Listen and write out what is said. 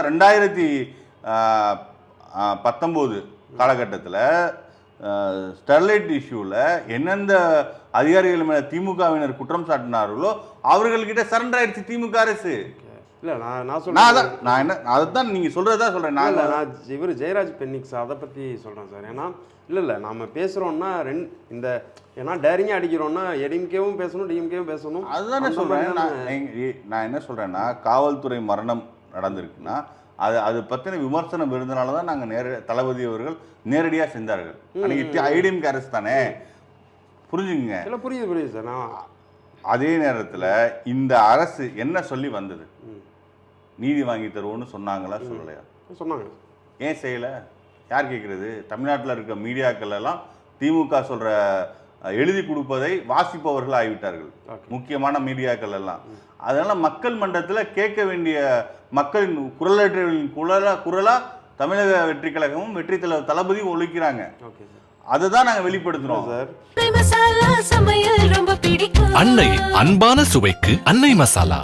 2019 காலகட்டத்தில் ஸ்டெர்லைட் இஷ்யூவில் எந்தெந்த அதிகாரிகள் மேலே திமுகவினர் குற்றம் சாட்டினார்களோ அவர்கள்கிட்ட சரண்டர் ஆயிடுச்சு திமுக அரசு. இல்லை நான் சொல்கிறேன், நான் என்ன அதைத்தான் நீங்கள் சொல்கிறதா சொல்கிறேன். நான் இவர் ஜெயராஜ் பென்னிக்ஸ் அதை பற்றி சொல்கிறேன் சார். ஏன்னா இல்லை நாம் பேசுகிறோன்னா இந்த ஏன்னா டேரிங்காக அடிக்கிறோன்னா எடிஎம்கேவும் பேசணும் டிஎம்கேவும் பேசணும். அதுதானே சொல்கிறேன். நான் என்ன சொல்கிறேன்னா, காவல்துறை மரணம் நடந்திருக்குன்னா அது பற்றின விமர்சனம் இருந்தனால தான் நாங்கள் தளபதி அவர்கள் நேரடியாக செஞ்சார்கள். அன்றைக்கி ஐடிஎம்கே அரசு தானே, புரிஞ்சுங்க. இல்லை புரியுது சார். நான் அதே நேரத்தில் இந்த அரசு என்ன சொல்லி வந்தது? நீதி வாங்கி தருவோன்னு சொன்னாங்களா சொல்லலையா? சொன்னாங்க. ஏன் செய்யலை? யார் கேட்குறது? தமிழ்நாட்டில் இருக்க மீடியாக்கள் எல்லாம் திமுக சொல்கிற எழுதி கொடுப்பதை வாசிப்பவர்கள் ஆகிவிட்டார்கள், முக்கியமான மீடியாக்கள் எல்லாம். அதனால் மக்கள் மன்றத்தில் கேட்க வேண்டிய மக்களின் குரலற்றவர்களின் குரலா தமிழக வெற்றி கழகமும் வெற்றி தலைவர் தளபதியும் ஒழிக்கிறாங்க. அதுதான் நாங்கள் வெளிப்படுத்துறோம் சார். அன்னை அன்பான சுவைக்கு அன்னை மசாலா.